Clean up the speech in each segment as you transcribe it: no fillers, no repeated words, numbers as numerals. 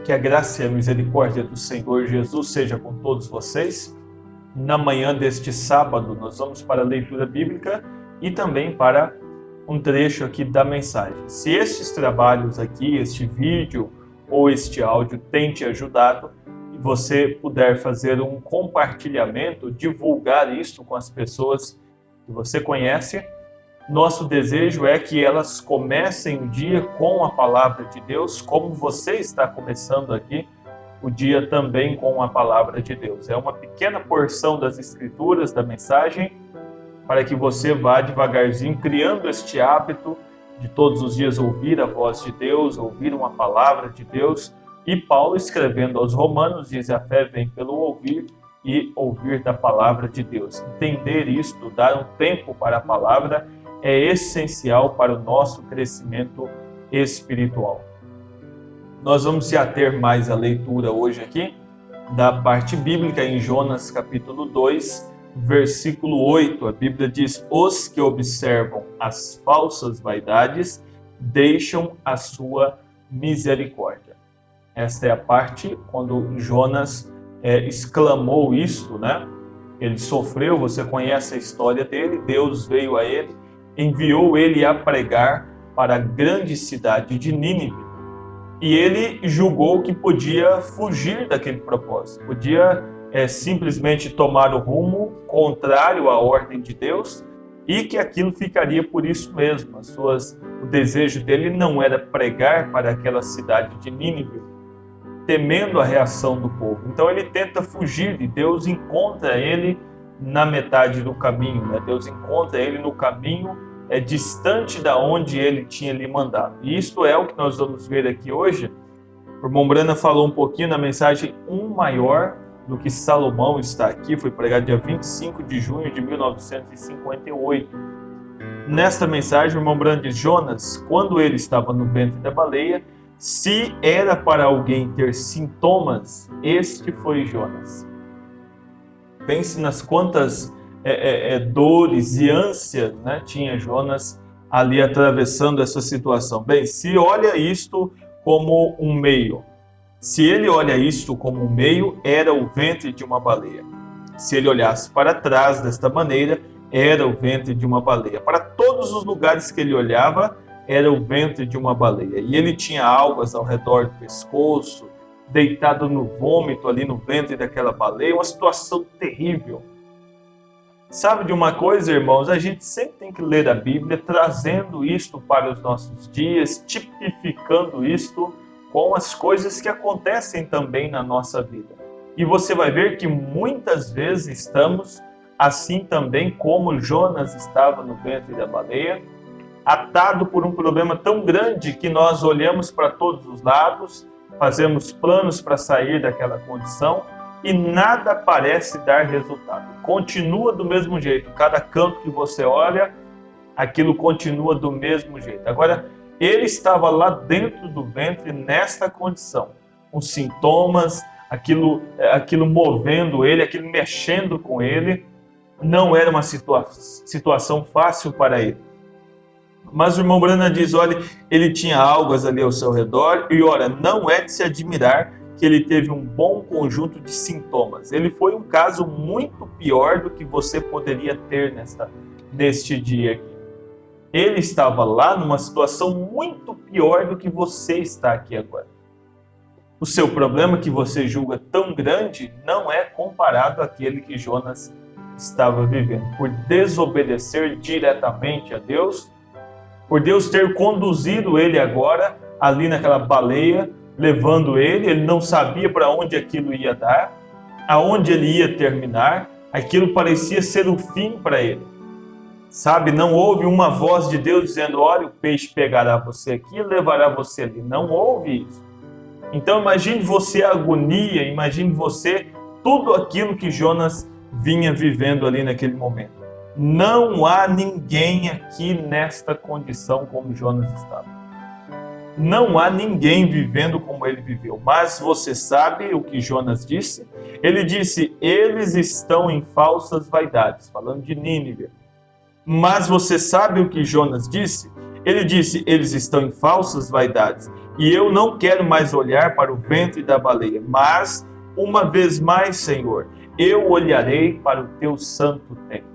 Que a graça e a misericórdia do Senhor Jesus seja com todos vocês. Na manhã deste sábado, nós vamos para a leitura bíblica e também para um trecho aqui da mensagem. Se estes trabalhos aqui, este vídeo ou este áudio tem te ajudado e você puder fazer um compartilhamento, divulgar isso com as pessoas que você conhece, nosso desejo é que elas comecem o dia com a palavra de Deus, como você está começando aqui o dia também com a palavra de Deus. É uma pequena porção das Escrituras, da mensagem, para que você vá devagarzinho criando este hábito de todos os dias ouvir a voz de Deus, ouvir uma palavra de Deus. E Paulo, escrevendo aos Romanos, diz: a fé vem pelo ouvir e ouvir da palavra de Deus. Entender isto, dar um tempo para a palavra, é essencial para o nosso crescimento espiritual. Nós vamos se ater mais à leitura hoje aqui, da parte bíblica em Jonas capítulo 2, versículo 8. A Bíblia diz: os que observam as falsas vaidades deixam a sua misericórdia. Esta é a parte quando Jonas exclamou isto, né? Ele sofreu, você conhece a história dele, Deus veio a ele, enviou ele a pregar para a grande cidade de Nínive. E ele julgou que podia fugir daquele propósito, podia simplesmente tomar o rumo contrário à ordem de Deus e que aquilo ficaria por isso mesmo. O desejo dele não era pregar para aquela cidade de Nínive, temendo a reação do povo. Então ele tenta fugir e Deus encontra ele na metade do caminho, né? Deus encontra ele no caminho distante da onde ele tinha lhe mandado. E isto é o que nós vamos ver aqui hoje. O irmão Brana falou um pouquinho na mensagem Um Maior do que Salomão está aqui, foi pregado dia 25 de junho de 1958. Nesta mensagem, o irmão Brana diz: Jonas, quando ele estava no ventre da baleia, se era para alguém ter sintomas, este foi Jonas. Pense nas quantas dores e ânsias, né, tinha Jonas ali atravessando essa situação. Bem, se olha isto como um meio, se ele olha isto como um meio, era o ventre de uma baleia. Se ele olhasse para trás desta maneira, era o ventre de uma baleia. Para todos os lugares que ele olhava, era o ventre de uma baleia. E ele tinha algas ao redor do pescoço, deitado no vômito ali no ventre daquela baleia, uma situação terrível. Sabe de uma coisa, irmãos? A gente sempre tem que ler a Bíblia trazendo isto para os nossos dias, tipificando isto com as coisas que acontecem também na nossa vida. E você vai ver que muitas vezes estamos assim também como Jonas estava no ventre da baleia, atado por um problema tão grande que nós olhamos para todos os lados, fazemos planos para sair daquela condição e nada parece dar resultado. Continua do mesmo jeito. Cada canto que você olha, aquilo continua do mesmo jeito. Agora, ele estava lá dentro do ventre nesta condição, com sintomas, aquilo movendo ele, aquilo mexendo com ele. Não era uma situação fácil para ele. Mas o irmão Brana diz: olha, ele tinha algas ali ao seu redor e, olha, não é de se admirar que ele teve um bom conjunto de sintomas. Ele foi um caso muito pior do que você poderia ter neste dia aqui. Ele estava lá numa situação muito pior do que você está aqui agora. O seu problema que você julga tão grande não é comparado àquele que Jonas estava vivendo. Por desobedecer diretamente a Deus, por Deus ter conduzido ele agora ali naquela baleia, levando ele não sabia para onde aquilo ia dar, aonde ele ia terminar, aquilo parecia ser o fim para ele. Sabe, não houve uma voz de Deus dizendo: olha, o peixe pegará você aqui e levará você ali. Não houve isso. Então imagine você a agonia, imagine você tudo aquilo que Jonas vinha vivendo ali naquele momento. Não há ninguém aqui nesta condição como Jonas estava. Não há ninguém vivendo como ele viveu. Mas você sabe o que Jonas disse? Ele disse: eles estão em falsas vaidades, falando de Nínive. Mas você sabe o que Jonas disse? Ele disse: eles estão em falsas vaidades, e eu não quero mais olhar para o ventre da baleia, mas, uma vez mais, Senhor, eu olharei para o teu santo templo.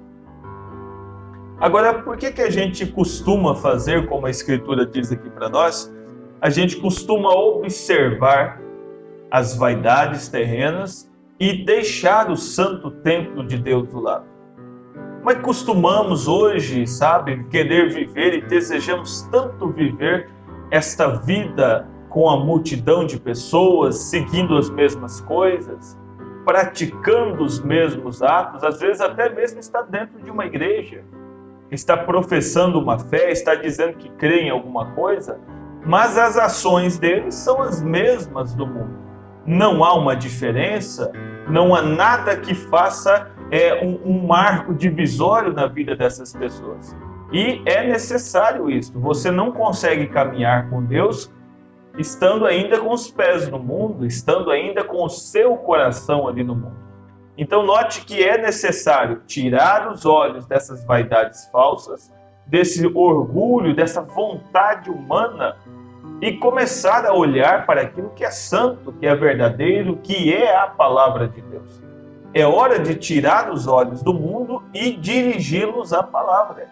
Agora, por que a gente costuma fazer, como a Escritura diz aqui para nós? A gente costuma observar as vaidades terrenas e deixar o santo templo de Deus do lado. Mas costumamos hoje, sabe, querer viver e desejamos tanto viver esta vida com a multidão de pessoas, seguindo as mesmas coisas, praticando os mesmos atos, às vezes até mesmo está dentro de uma igreja, está professando uma fé, está dizendo que crê em alguma coisa, mas as ações deles são as mesmas do mundo. Não há uma diferença, não há nada que faça um marco divisório na vida dessas pessoas. E é necessário isso. Você não consegue caminhar com Deus estando ainda com os pés no mundo, estando ainda com o seu coração ali no mundo. Então note que é necessário tirar os olhos dessas vaidades falsas, desse orgulho, dessa vontade humana, e começar a olhar para aquilo que é santo, que é verdadeiro, que é a palavra de Deus. É hora de tirar os olhos do mundo e dirigi-los à palavra.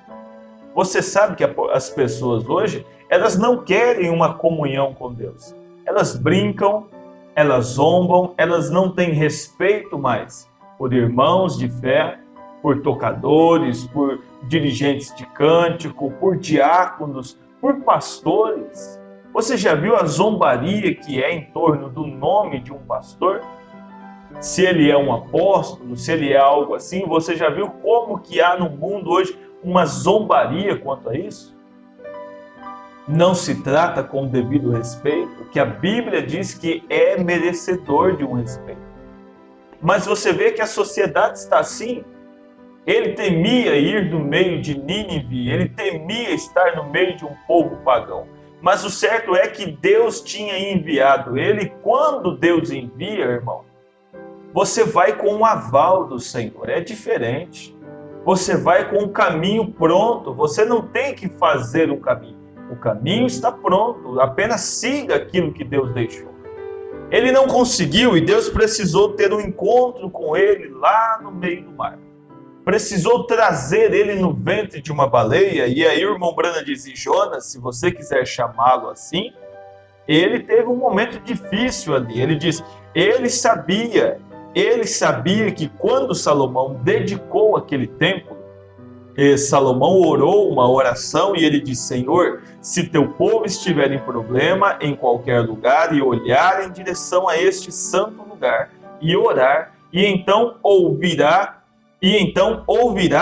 Você sabe que as pessoas hoje, elas não querem uma comunhão com Deus. Elas brincam, elas zombam, elas não têm respeito mais por irmãos de fé, por tocadores, por dirigentes de cântico, por diáconos, por pastores. Você já viu a zombaria que é em torno do nome de um pastor? Se ele é um apóstolo, se ele é algo assim, você já viu como que há no mundo hoje uma zombaria quanto a isso? Não se trata com o devido respeito, que a Bíblia diz que é merecedor de um respeito. Mas você vê que a sociedade está assim. Ele temia ir no meio de Nínive, ele temia estar no meio de um povo pagão. Mas o certo é que Deus tinha enviado ele. Quando Deus envia, irmão, você vai com um aval do Senhor, é diferente. Você vai com o caminho pronto, você não tem que fazer o caminho. O caminho está pronto, apenas siga aquilo que Deus deixou. Ele não conseguiu e Deus precisou ter um encontro com ele lá no meio do mar. Precisou trazer ele no ventre de uma baleia, e aí o irmão Branham diz: Jonas, se você quiser chamá-lo assim, ele teve um momento difícil ali. Ele diz, ele sabia que quando Salomão dedicou aquele templo, Salomão orou uma oração e ele disse: Senhor, se teu povo estiver em problema em qualquer lugar e olhar em direção a este santo lugar e orar, e então ouvirá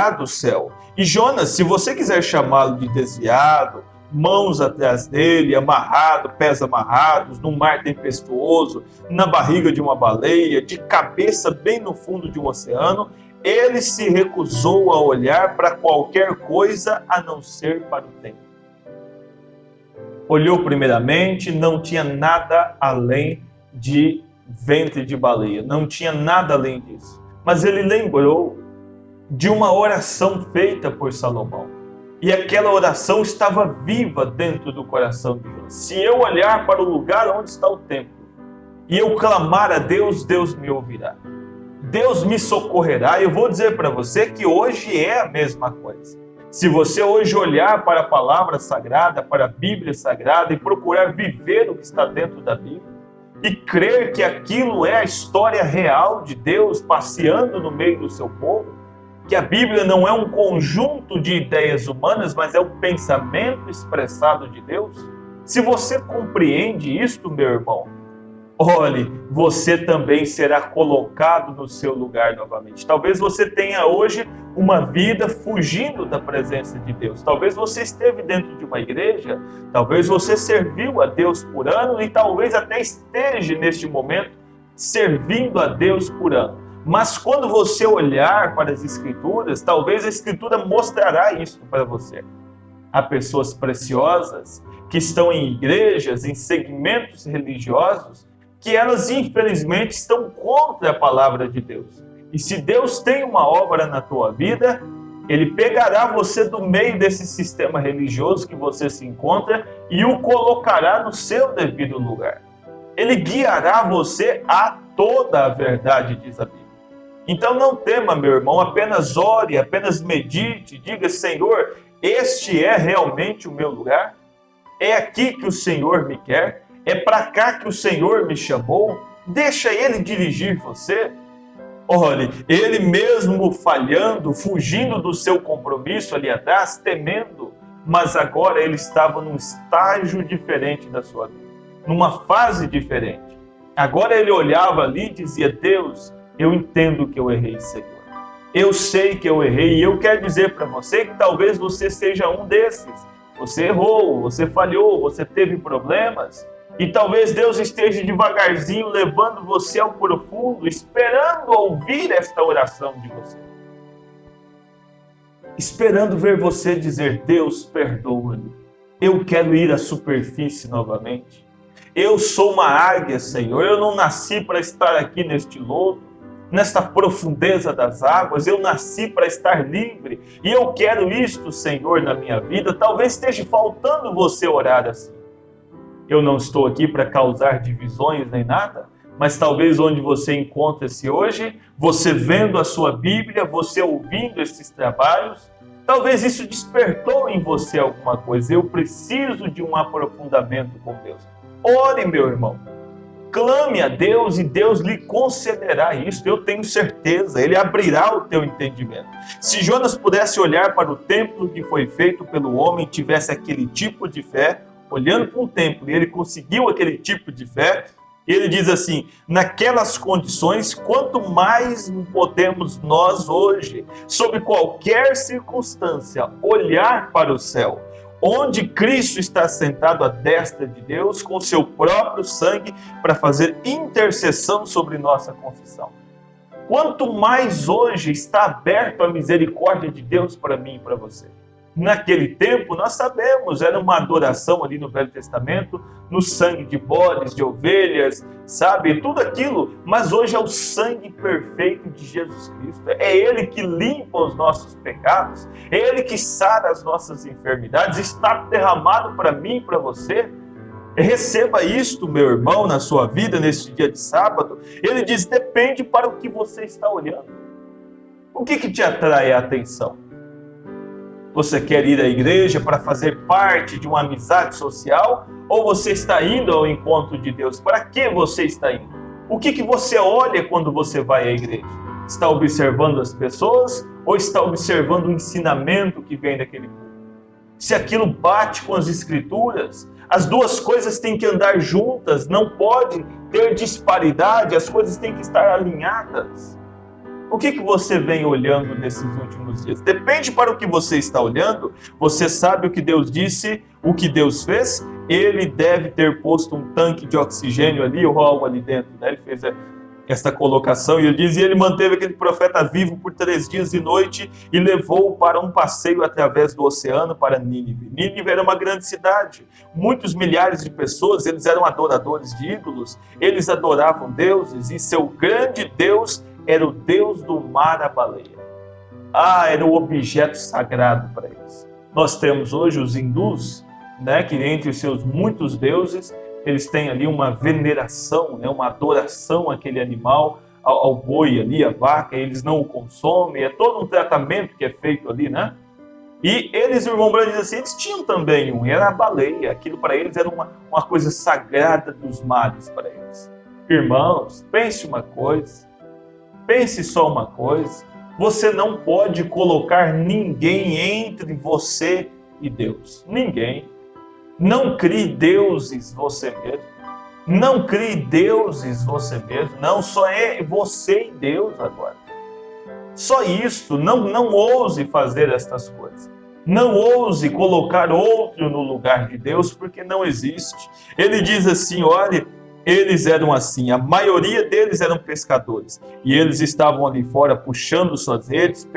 do céu. E Jonas, se você quiser chamá-lo de desviado, mãos atrás dele, amarrado, pés amarrados, num mar tempestuoso, na barriga de uma baleia, de cabeça bem no fundo de um oceano, ele se recusou a olhar para qualquer coisa a não ser para o templo. Olhou primeiramente, não tinha nada além de ventre de baleia, não tinha nada além disso. Mas ele lembrou de uma oração feita por Salomão. E aquela oração estava viva dentro do coração de Jonas. Se eu olhar para o lugar onde está o templo e eu clamar a Deus, Deus me ouvirá. Deus me socorrerá. Eu vou dizer para você que hoje é a mesma coisa. Se você hoje olhar para a palavra sagrada, para a Bíblia sagrada e procurar viver o que está dentro da Bíblia e crer que aquilo é a história real de Deus passeando no meio do seu povo, que a Bíblia não é um conjunto de ideias humanas, mas é o pensamento expressado de Deus. Se você compreende isto, meu irmão, olhe, você também será colocado no seu lugar novamente. Talvez você tenha hoje uma vida fugindo da presença de Deus. Talvez você esteve dentro de uma igreja, talvez você serviu a Deus por ano e talvez até esteja neste momento servindo a Deus por ano. Mas quando você olhar para as Escrituras, talvez a Escritura mostrará isso para você. Há pessoas preciosas que estão em igrejas, em segmentos religiosos, que elas infelizmente estão contra a palavra de Deus. E se Deus tem uma obra na tua vida, Ele pegará você do meio desse sistema religioso que você se encontra e o colocará no seu devido lugar. Ele guiará você a toda a verdade, diz a Bíblia. Então não tema, meu irmão, apenas ore, apenas medite, diga: Senhor, este é realmente o meu lugar? É aqui que o Senhor me quer? É para cá que o Senhor me chamou? Deixa Ele dirigir você. Olhe, ele mesmo falhando, fugindo do seu compromisso ali atrás, temendo, mas agora ele estava num estágio diferente da sua vida, numa fase diferente. Agora ele olhava ali e dizia: Deus, eu entendo que eu errei, Senhor. Eu sei que eu errei e eu quero dizer para você que talvez você seja um desses. Você errou, você falhou, você teve problemas. E talvez Deus esteja devagarzinho levando você ao profundo, esperando ouvir esta oração de você. Esperando ver você dizer: Deus, perdoa-me. Eu quero ir à superfície novamente. Eu sou uma águia, Senhor. Eu não nasci para estar aqui neste lodo, nesta profundeza das águas. Eu nasci para estar livre. E eu quero isto, Senhor, na minha vida. Talvez esteja faltando você orar assim. Eu não estou aqui para causar divisões nem nada, mas talvez onde você encontra-se hoje, você vendo a sua Bíblia, você ouvindo esses trabalhos, talvez isso despertou em você alguma coisa. Eu preciso de um aprofundamento com Deus. Ore, meu irmão. Clame a Deus e Deus lhe concederá isso. Eu tenho certeza. Ele abrirá o teu entendimento. Se Jonas pudesse olhar para o templo que foi feito pelo homem, tivesse aquele tipo de fé, olhando para um templo, e ele conseguiu aquele tipo de fé, ele diz assim: naquelas condições, quanto mais podemos nós hoje, sob qualquer circunstância, olhar para o céu, onde Cristo está sentado à destra de Deus, com seu próprio sangue, para fazer intercessão sobre nossa confissão. Quanto mais hoje está aberto a misericórdia de Deus para mim e para você. Naquele tempo, nós sabemos, era uma adoração ali no Velho Testamento, no sangue de bodes, de ovelhas, sabe? Tudo aquilo, mas hoje é o sangue perfeito de Jesus Cristo. É Ele que limpa os nossos pecados, é Ele que sara as nossas enfermidades, está derramado para mim e para você. Receba isto, meu irmão, na sua vida, neste dia de sábado. Ele diz: depende para o que você está olhando. O que te atrai a atenção? Você quer ir à igreja para fazer parte de uma amizade social? Ou você está indo ao encontro de Deus? Para que você está indo? O que você olha quando você vai à igreja? Está observando as pessoas ou está observando o ensinamento que vem daquele povo? Se aquilo bate com as Escrituras, as duas coisas têm que andar juntas, não pode ter disparidade, as coisas têm que estar alinhadas. O que você vem olhando nesses últimos dias? Depende para o que você está olhando. Você sabe o que Deus disse, o que Deus fez? Ele deve ter posto um tanque de oxigênio ali ou algo ali dentro, né? Ele fez esta colocação e ele diz: e ele manteve aquele profeta vivo por 3 dias e noite e levou-o para um passeio através do oceano para Nínive. Nínive era uma grande cidade, muitos milhares de pessoas, eles eram adoradores de ídolos, eles adoravam deuses e seu grande Deus era o Deus do mar, a baleia. Era o objeto sagrado para eles. Nós temos hoje os hindus, né, que entre os seus muitos deuses, eles têm ali uma veneração, né, uma adoração àquele animal, ao boi ali, à vaca, eles não o consomem, é todo um tratamento que é feito ali, né? E eles, o irmão Branco diz assim, eles tinham também era a baleia, aquilo para eles era uma coisa sagrada dos mares para eles. Irmãos, pense uma coisa, pense só uma coisa, você não pode colocar ninguém entre você e Deus. Ninguém. Não crie deuses você mesmo. Não crie deuses você mesmo. Não, só é você e Deus agora. Só isso. Não ouse fazer estas coisas. Não ouse colocar outro no lugar de Deus, porque não existe. Ele diz assim, olha, eles eram assim, a maioria deles eram pescadores, e eles estavam ali fora puxando suas redes,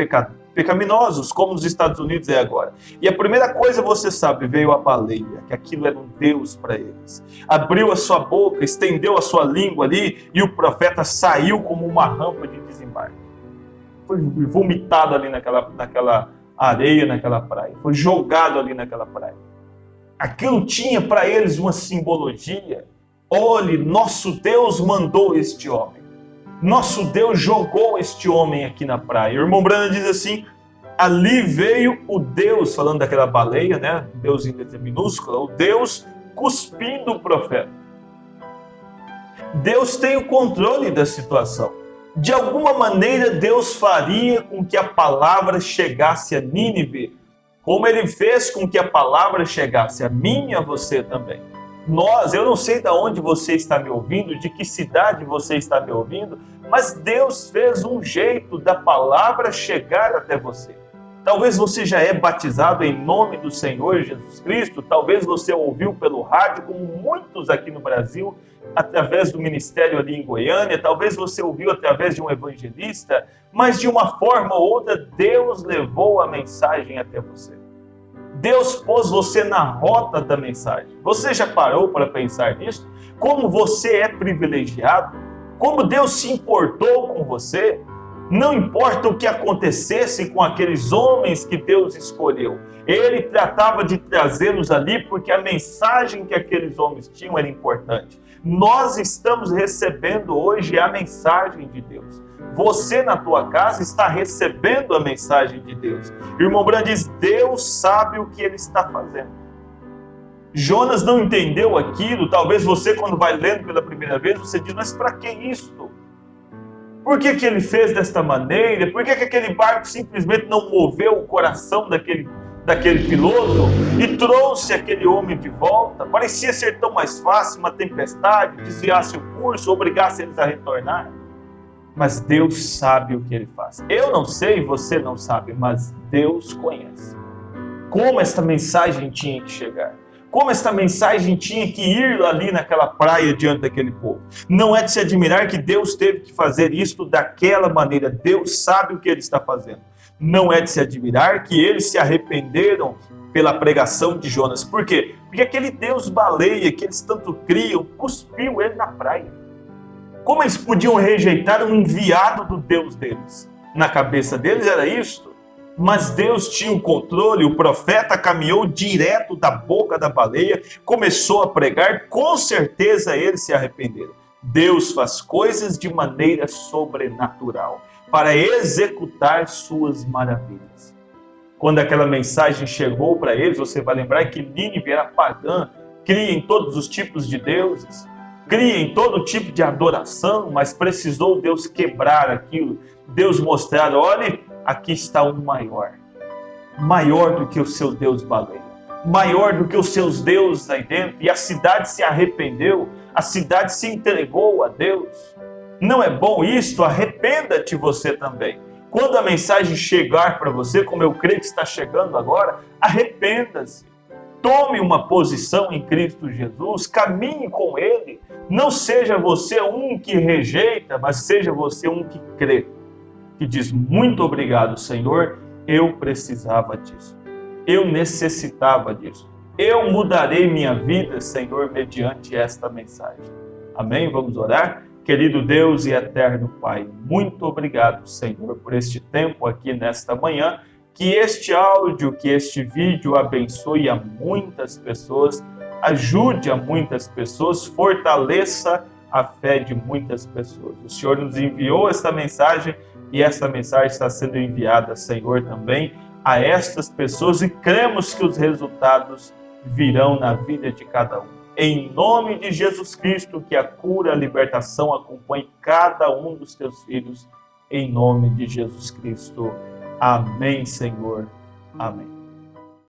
pecaminosos, como nos Estados Unidos é agora. E a primeira coisa, você sabe, veio a baleia, que aquilo era um Deus para eles. Abriu a sua boca, estendeu a sua língua ali, e o profeta saiu como uma rampa de desembarque. Foi vomitado ali naquela areia naquela praia, foi jogado ali naquela praia. Aquilo tinha para eles uma simbologia. Olhe, nosso Deus mandou este homem. Nosso Deus jogou este homem aqui na praia. O irmão Branham diz assim, ali veio o Deus, falando daquela baleia, né? Deus em letra minúscula, o Deus cuspindo o profeta. Deus tem o controle da situação. De alguma maneira, Deus faria com que a palavra chegasse a Nínive, como Ele fez com que a palavra chegasse a mim e a você também. Eu não sei de onde você está me ouvindo, de que cidade você está me ouvindo, mas Deus fez um jeito da palavra chegar até você. Talvez você já é batizado em nome do Senhor Jesus Cristo, talvez você ouviu pelo rádio, como muitos aqui no Brasil, através do ministério ali em Goiânia, talvez você ouviu através de um evangelista, mas de uma forma ou outra, Deus levou a mensagem até você. Deus pôs você na rota da mensagem. Você já parou para pensar nisso? Como você é privilegiado? Como Deus se importou com você? Não importa o que acontecesse com aqueles homens que Deus escolheu. Ele tratava de trazê-los ali porque a mensagem que aqueles homens tinham era importante. Nós estamos recebendo hoje a mensagem de Deus. Você na tua casa está recebendo a mensagem de Deus. O irmão Branham diz, Deus sabe o que Ele está fazendo. Jonas não entendeu aquilo. Talvez você, quando vai lendo pela primeira vez, você diz, mas para que isso? Por que ele fez desta maneira? Por que aquele barco simplesmente não moveu o coração daquele piloto e trouxe aquele homem de volta? Parecia ser tão mais fácil uma tempestade, desviasse o curso, obrigasse eles a retornar. Mas Deus sabe o que Ele faz. Eu não sei, você não sabe, mas Deus conhece. Como esta mensagem tinha que chegar. Como esta mensagem tinha que ir ali naquela praia diante daquele povo. Não é de se admirar que Deus teve que fazer isto daquela maneira. Deus sabe o que Ele está fazendo. Não é de se admirar que eles se arrependeram pela pregação de Jonas. Por quê? Porque aquele Deus baleia que eles tanto criam, cuspiu ele na praia. Como eles podiam rejeitar um enviado do Deus deles? Na cabeça deles era isto. Mas Deus tinha o controle, o profeta caminhou direto da boca da baleia, começou a pregar, com certeza eles se arrependeram. Deus faz coisas de maneira sobrenatural, para executar suas maravilhas. Quando aquela mensagem chegou para eles, você vai lembrar que Nínive era pagã, cria em todos os tipos de deuses, cria em todo tipo de adoração, mas precisou Deus quebrar aquilo, Deus mostrar, olhe, aqui está um maior do que o seu Deus baleia, maior do que os seus deuses aí dentro, e a cidade se arrependeu, a cidade se entregou a Deus. Não é bom isto? Arrependa-te você também. Quando a mensagem chegar para você, como eu creio que está chegando agora, arrependa-se. Tome uma posição em Cristo Jesus, caminhe com Ele. Não seja você um que rejeita, mas seja você um que crê. Que diz, muito obrigado, Senhor, eu precisava disso. Eu necessitava disso. Eu mudarei minha vida, Senhor, mediante esta mensagem. Amém? Vamos orar? Querido Deus e eterno Pai, muito obrigado, Senhor, por este tempo aqui nesta manhã. Que este áudio, que este vídeo abençoe a muitas pessoas, ajude a muitas pessoas, fortaleça a fé de muitas pessoas. O Senhor nos enviou esta mensagem e esta mensagem está sendo enviada, Senhor, também a estas pessoas e cremos que os resultados virão na vida de cada um. Em nome de Jesus Cristo, que a cura, a libertação acompanhe cada um dos teus filhos. Em nome de Jesus Cristo. Amém, Senhor. Amém.